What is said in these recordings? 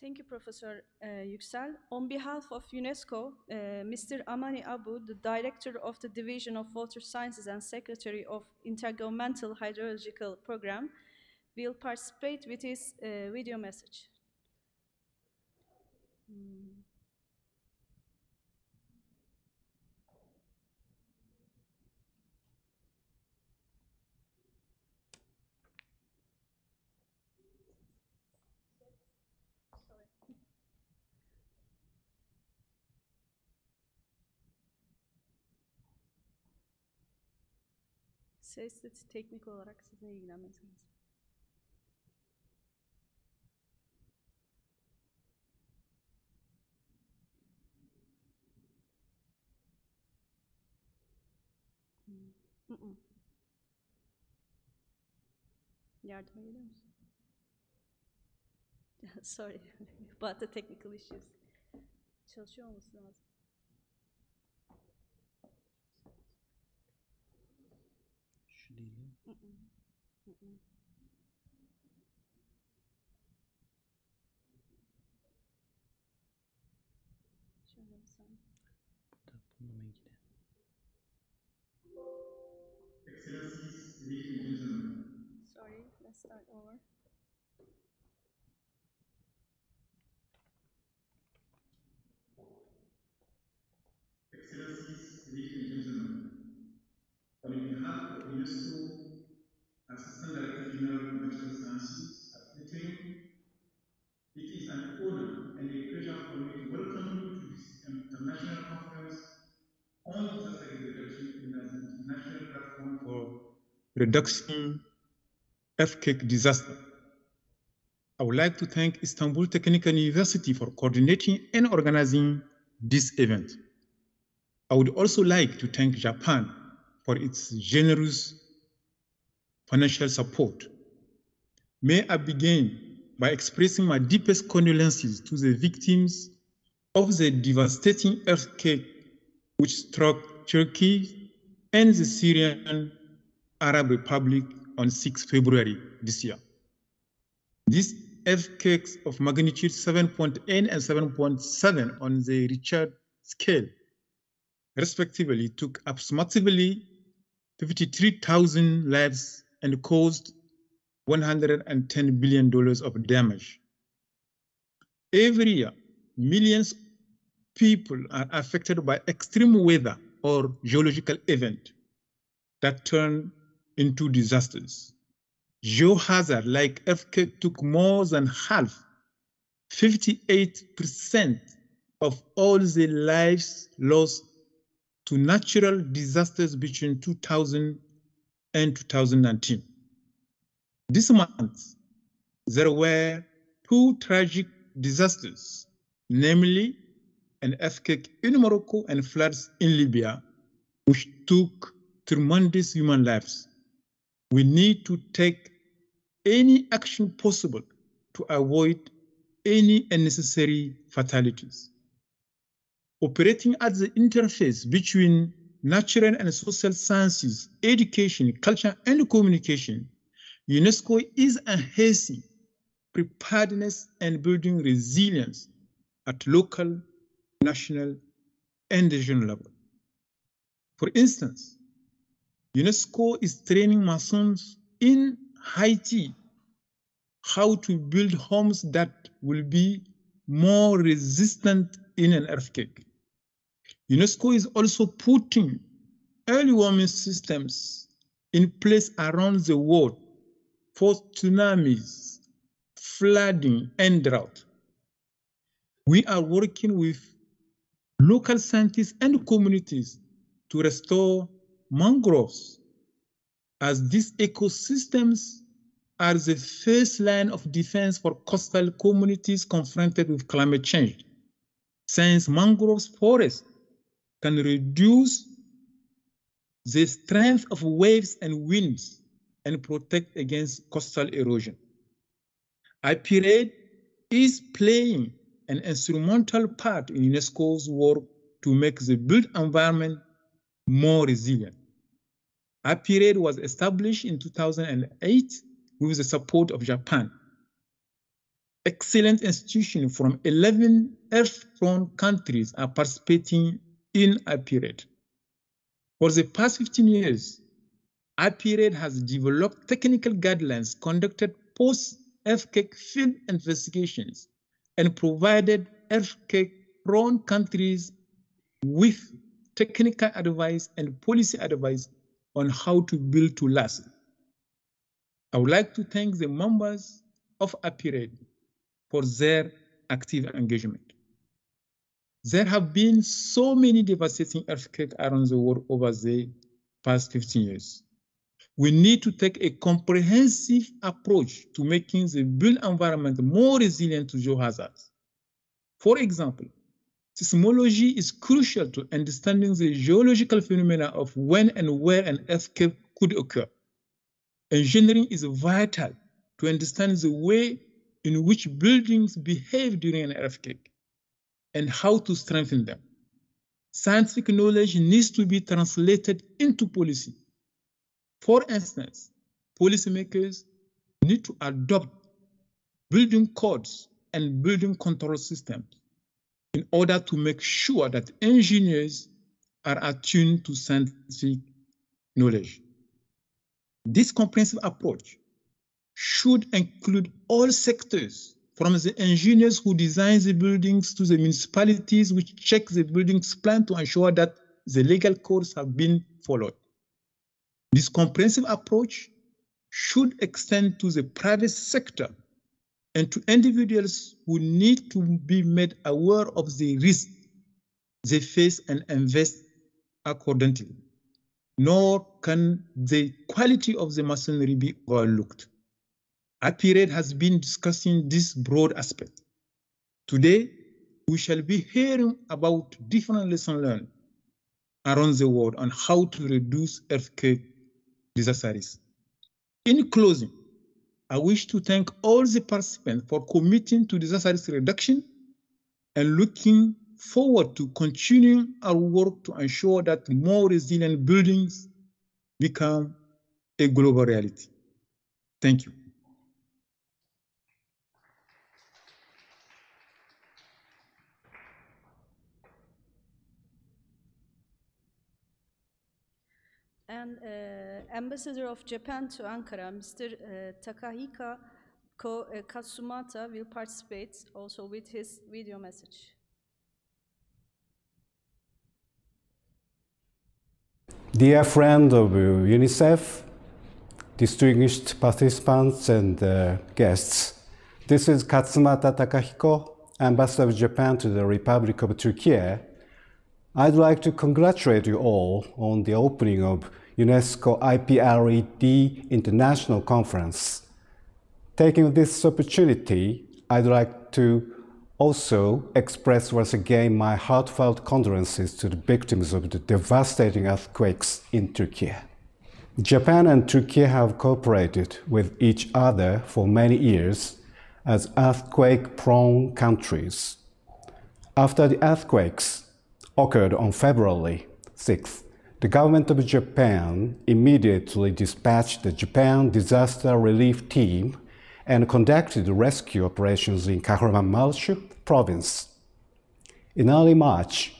Thank you, Professor Yüksel. On behalf of UNESCO, Mr. Amani Abu, the Director of the Division of Water Sciences and Secretary of Intergovernmental Hydrological Program, will participate with his video message. Sesle teknik olarak sizin ilgilenmeniz lazım. Yardıma gelir misin? Sorry, but the technical issues. Çalışıyor olması lazım. Şu değil mi? Şöyle bir saniye. Bununla ilgili. Excellencies, ladies and gentlemen. Sorry, let's start over. Excellencies, ladies and gentlemen. On behalf of UNESCO, Assistant Director General of Natural Sciences at IPRED, it is an honor and a pleasure for me to welcome you to this international conference on disaster risk reduction in an international platform for reducing earthquake disaster. I would like to thank Istanbul Teknik Üniversitesi for coordinating and organizing this event. I would also like to thank Japan for its generous financial support. May I begin by expressing my deepest condolences to the victims of the devastating earthquake which struck Turkey and the Syrian Arab Republic on 6 February this year. These earthquakes of magnitude 7.8 and 7.7 on the Richter scale respectively took approximately 53,000 lives and caused $110 billion of damage. Every year, millions of people are affected by extreme weather or geological events that turn into disasters. Geohazard like earthquake took more than half, 58% of all the lives lost to natural disasters between 2000 and 2019. This month, there were two tragic disasters, namely an earthquake in Morocco and floods in Libya, which took tremendous human lives. We need to take any action possible to avoid any unnecessary fatalities. Operating at the interface between natural and social sciences, education, culture, and communication, UNESCO is enhancing preparedness and building resilience at local, national, and regional level. For instance, UNESCO is training Masons in Haiti how to build homes that will be more resistant in an earthquake. UNESCO is also putting early warning systems in place around the world for tsunamis, flooding, and drought. We are working with local scientists and communities to restore mangroves, as these ecosystems are the first line of defense for coastal communities confronted with climate change, since mangrove forests can reduce the strength of waves and winds and protect against coastal erosion. IPRED is playing an instrumental part in UNESCO's work to make the built environment more resilient. IPRED was established in 2008 with the support of Japan. excellent institutions from 11 earth-prone countries are participating in IPRED. For the past 15 years, IPRED has developed technical guidelines, conducted post-earthquake field investigations, and provided earthquake-prone countries with technical advice and policy advice on how to build to last. I would like to thank the members of IPRED for their active engagement. There have been so many devastating earthquakes around the world over the past 15 years. We need to take a comprehensive approach to making the built environment more resilient to geohazards. For example, seismology is crucial to understanding the geological phenomena of when and where an earthquake could occur. Engineering is vital to understand the way in which buildings behave during an earthquake and how to strengthen them. Scientific knowledge needs to be translated into policy. For instance, policymakers need to adopt building codes and building control systems in order to make sure that engineers are attuned to scientific knowledge. This comprehensive approach should include all sectors, from the engineers who design the buildings to the municipalities which check the buildings plan to ensure that the legal codes have been followed. This comprehensive approach should extend to the private sector and to individuals who need to be made aware of the risk they face and invest accordingly. Nor can the quality of the masonry be overlooked. IPRED has been discussing this broad aspect. Today, we shall be hearing about different lessons learned around the world on how to reduce earthquake disaster risk. In closing, I wish to thank all the participants for committing to disaster risk reduction and looking forward to continuing our work to ensure that more resilient buildings become a global reality. Thank you. And Ambassador of Japan to Ankara, Mr. Takahiko Katsumata, will participate also with his video message. Dear friend of UNICEF, distinguished participants and guests, this is Katsumata Takahiko, Ambassador of Japan to the Republic of Turkey. I'd like to congratulate you all on the opening of UNESCO-IPRED International Conference. Taking this opportunity, I'd like to also express once again my heartfelt condolences to the victims of the devastating earthquakes in Turkey. Japan and Turkey have cooperated with each other for many years as earthquake-prone countries. After the earthquakes occurred on February 6th, the government of Japan immediately dispatched the Japan Disaster Relief Team and conducted rescue operations in Kahramanmaraş province. In early March,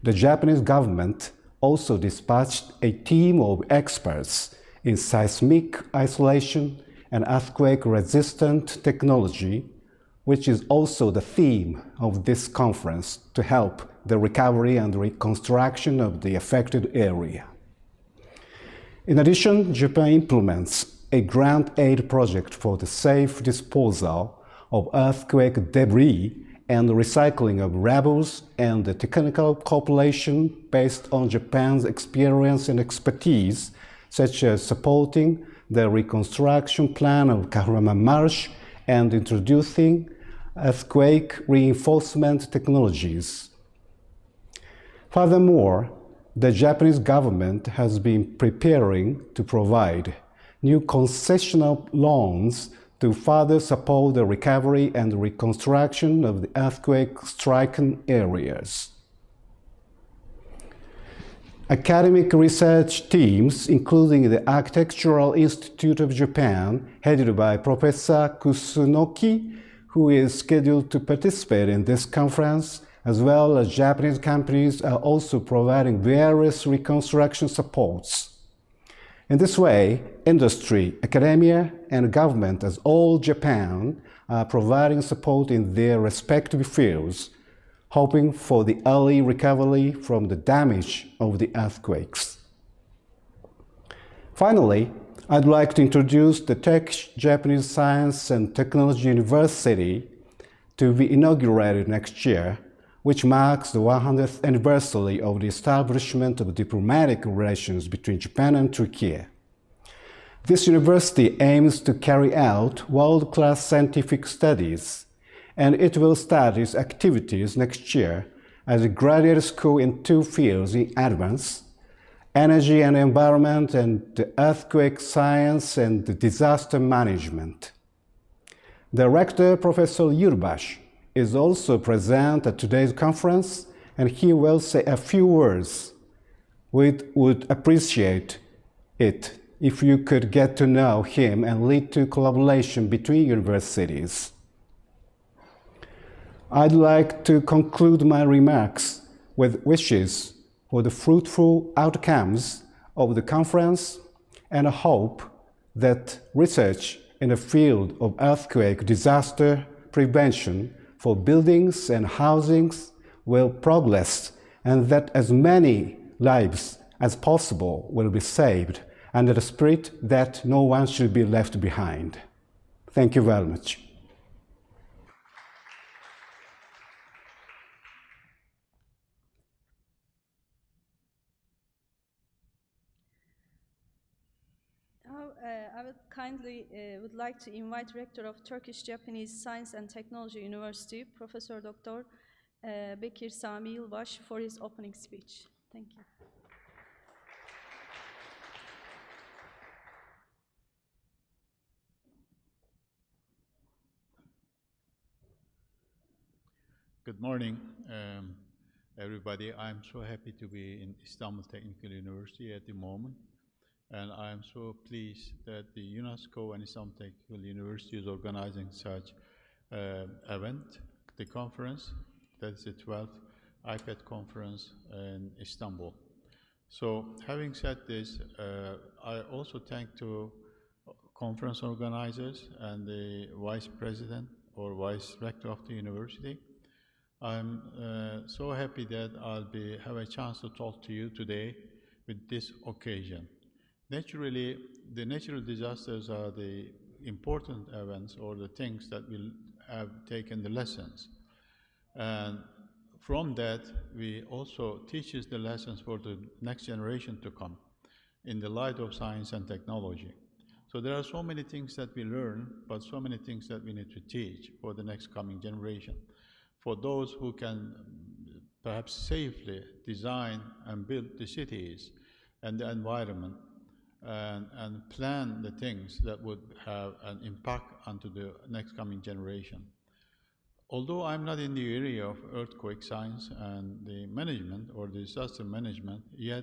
the Japanese government also dispatched a team of experts in seismic isolation and earthquake-resistant technology, which is also the theme of this conference, to help the recovery and reconstruction of the affected area. In addition, Japan implements a grant aid project for the safe disposal of earthquake debris and the recycling of rubbles and the technical cooperation based on Japan's experience and expertise, such as supporting the reconstruction plan of Kahramanmaraş and introducing earthquake reinforcement technologies. Furthermore, the Japanese government has been preparing to provide new concessional loans to further support the recovery and reconstruction of the earthquake-stricken areas. Academic research teams, including the Architectural Institute of Japan, headed by Professor Kusunoki, who is scheduled to participate in this conference, as well as Japanese companies, are also providing various reconstruction supports. In this way, industry, academia, and government, as all Japan, are providing support in their respective fields, hoping for the early recovery from the damage of the earthquakes. Finally, I'd like to introduce the Turkish-Japanese Science and Technology University to be inaugurated next year, which marks the 100th anniversary of the establishment of diplomatic relations between Japan and Turkey. This university aims to carry out world-class scientific studies, and it will start its activities next year as a graduate school in two fields in advance: energy and environment, and the earthquake science and the disaster management. The rector, Professor Yurbash, is also present at today's conference, and he will say a few words. We would appreciate it if you could get to know him and lead to collaboration between universities. I'd like to conclude my remarks with wishes for the fruitful outcomes of the conference and hope that research in the field of earthquake disaster prevention for buildings and housings will progress, and that as many lives as possible will be saved, under the spirit that no one should be left behind. Thank you very much. I would like to invite Rector of Turkish-Japanese Science and Technology University, Professor Dr. Bekir Sami Yılbaş, for his opening speech. Thank you. Good morning, everybody. I'm so happy to be in Istanbul Teknik Üniversitesi at the moment. And I'm so pleased that the UNESCO and Istanbul Technical University is organizing such event, the conference. That's the 12th IPRED conference in Istanbul. So having said this, I also thank to conference organizers and the vice president or vice rector of the university. I'm so happy that I'll have a chance to talk to you today with this occasion. Naturally, the natural disasters are the important events or the things that will have taken the lessons. And from that, we also teaches the lessons for the next generation to come in the light of science and technology. So there are so many things that we learn, but so many things that we need to teach for the next coming generation. For those who can perhaps safely design and build the cities and the environment, and plan the things that would have an impact onto the next coming generation. Although I'm not in the area of earthquake science and the management or the disaster management, yet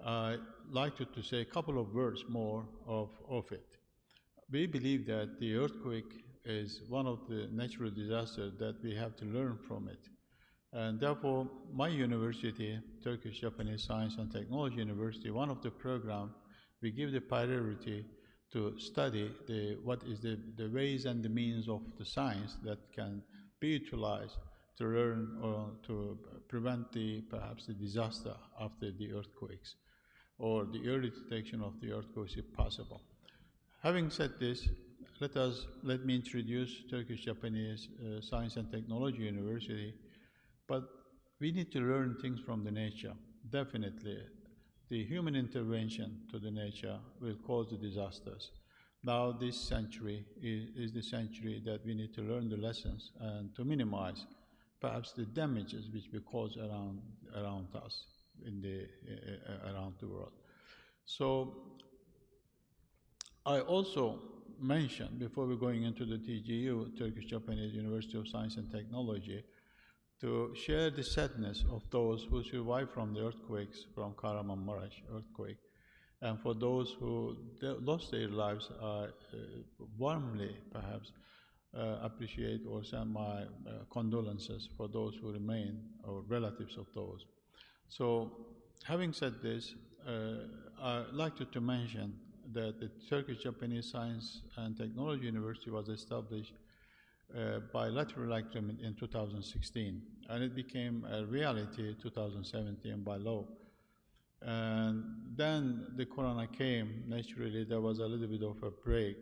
I'd like to say a couple of words more of it. We believe that the earthquake is one of the natural disasters that we have to learn from it. And therefore, my university, Turkish-Japanese Science and Technology University, one of the programs, we give the priority to study what is the ways and the means of the science that can be utilized to learn or to prevent perhaps the disaster after the earthquakes, or the early detection of the earthquakes if possible. Having said this, let me introduce Turkish-Japanese Science and Technology University, but we need to learn things from the nature, definitely. The human intervention to the nature will cause the disasters. Now this century is the century that we need to learn the lessons and to minimize perhaps the damages which we cause around us, around the world. So I also mentioned, before we're going into the TGU, Turkish-Japanese University of Science and Technology, to share the sadness of those who survived from the earthquakes, from Kahramanmaraş earthquake. And for those who lost their lives, warmly perhaps appreciate or send my condolences for those who remain or relatives of those. So, having said this, I'd like to mention that the Turkish-Japanese Science and Technology University was established bilateral agreement in 2016, and it became a reality in 2017 by law. And then the corona came. Naturally, there was a little bit of a break.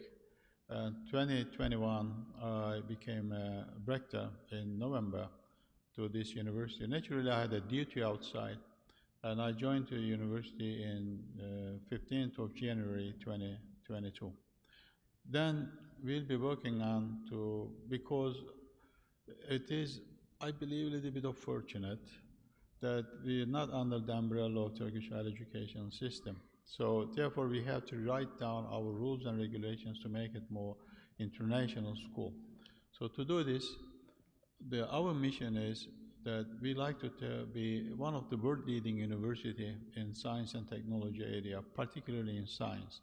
2021, I became a rector in November to this university. Naturally, I had a duty outside, and I joined the university in 15th of January 2022. Then we'll be working on because it is, I believe, a little bit of fortunate that we are not under the umbrella of Turkish higher education system. So therefore we have to write down our rules and regulations to make it more international school. So to do this, our mission is that we like to be one of the world leading university in science and technology area, particularly in science.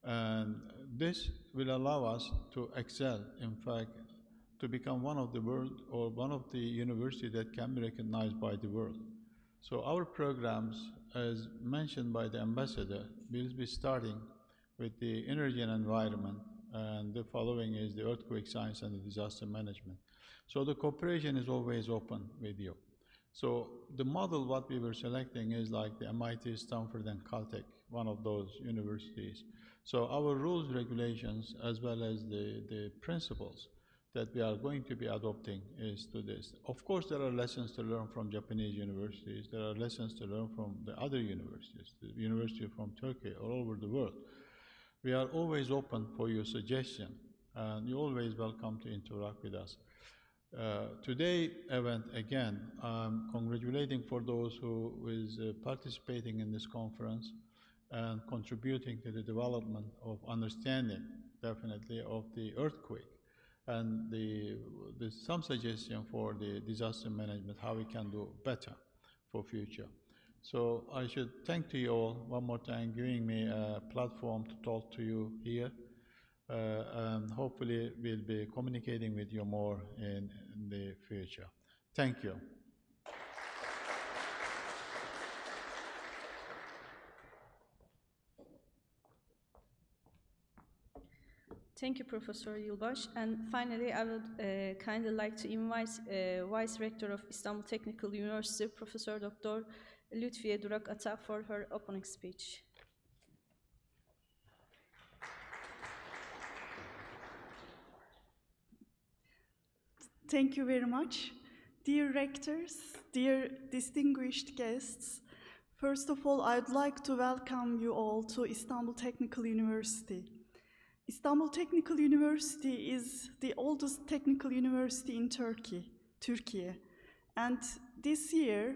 And this will allow us to excel, in fact, to become one of the world or one of the universities that can be recognized by the world. So our programs, as mentioned by the ambassador, will be starting with the energy and environment, and the following is the earthquake science and the disaster management. So the cooperation is always open with you. So the model what we were selecting is like the MIT, Stanford, and Caltech, one of those universities. So our rules, regulations, as well as the principles that we are going to be adopting is to this. Of course, there are lessons to learn from Japanese universities. There are lessons to learn from the other universities, the university from Turkey, all over the world. We are always open for your suggestion, and you're always welcome to interact with us. Today event, again, I'm congratulating for those who is participating in this conference and contributing to the development of understanding, definitely, of the earthquake and some suggestion for the disaster management, how we can do better for future. So I should thank to you all one more time, giving me a platform to talk to you here. And hopefully we'll be communicating with you more in the future. Thank you. Thank you, Professor Yılbaş. And finally, I would kindly like to invite Vice Rector of İstanbul Technical University, Professor Dr. Lütfiye Durak Ata, for her opening speech. Thank you very much. Dear rectors, dear distinguished guests, first of all, I'd like to welcome you all to Istanbul Technical University. Istanbul Technical University is the oldest technical university in Turkey. And this year,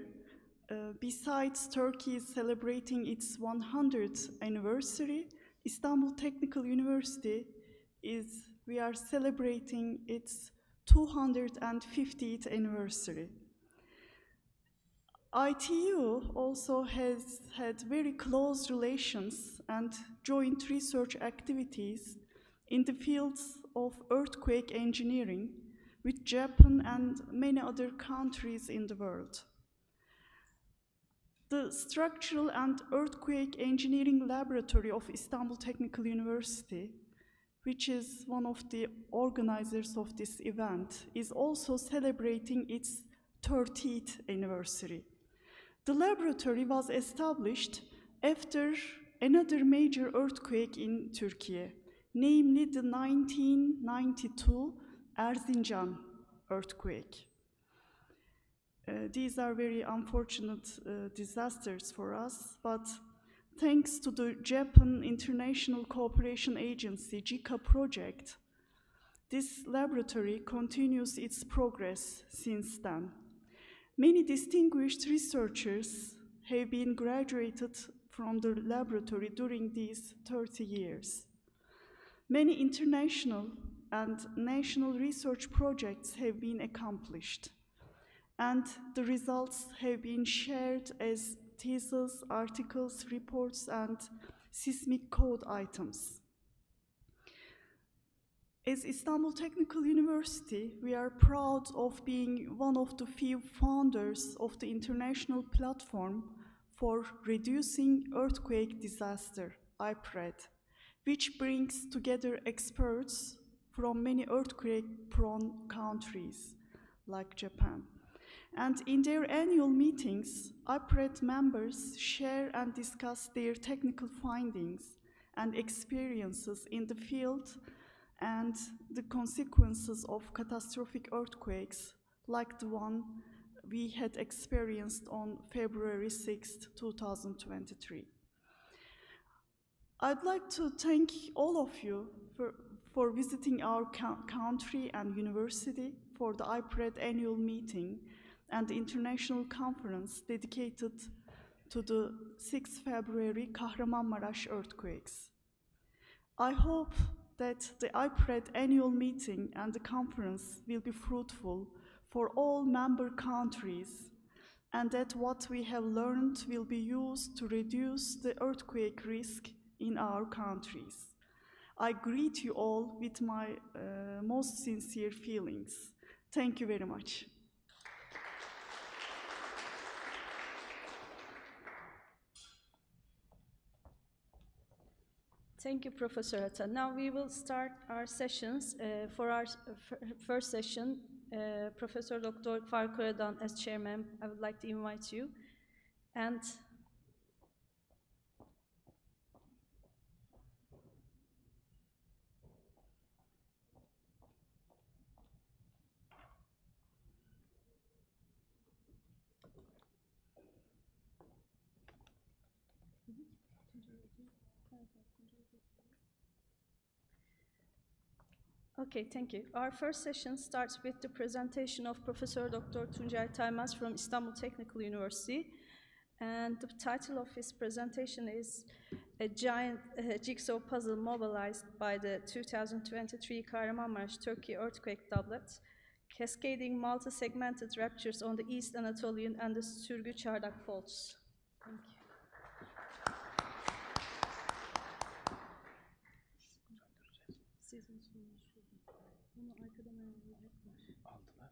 besides Turkey is celebrating its 100th anniversary, Istanbul Technical University we are celebrating its 250th anniversary. ITU also has had very close relations and joint research activities in the fields of earthquake engineering with Japan and many other countries in the world. The Structural and Earthquake Engineering Laboratory of Istanbul Technical University, which is one of the organizers of this event, is also celebrating its 30th anniversary. The laboratory was established after another major earthquake in Turkey, namely the 1992 Erzincan earthquake. These are very unfortunate disasters for us, but thanks to the Japan International Cooperation Agency, JICA project, this laboratory continues its progress since then. Many distinguished researchers have been graduated from the laboratory during these 30 years. Many international and national research projects have been accomplished, and the results have been shared as theses, articles, reports, and seismic code items. As Istanbul Technical University, we are proud of being one of the few founders of the international platform for reducing earthquake disaster, IPRED, which brings together experts from many earthquake-prone countries, like Japan. And in their annual meetings, IPRED members share and discuss their technical findings and experiences in the field and the consequences of catastrophic earthquakes like the one we had experienced on February 6, 2023. I'd like to thank all of you for visiting our country and university for the IPRED annual meeting and the international conference dedicated to the 6 February Kahramanmaraş earthquakes. I hope that the IPRED annual meeting and the conference will be fruitful for all member countries, and that what we have learned will be used to reduce the earthquake risk in our countries. I greet you all with my most sincere feelings. Thank you very much. Thank you, Professor Ata. Now we will start our sessions. For our first session, Professor Dr. Faruk Öredan as chairman, I would like to invite you. And okay, thank you. Our first session starts with the presentation of Professor Dr. Tuncay Taymaz from İstanbul Technical University. And the title of his presentation is A Giant Jigsaw Puzzle Mobilized by the 2023 Kahramanmaraş Turkey Earthquake Doublet, Cascading Multi-Segmented Ruptures on the East Anatolian and the Sürgü Çardak Faults. Thank you. Bunu arkadan ayarlayacaklar. Aldılar.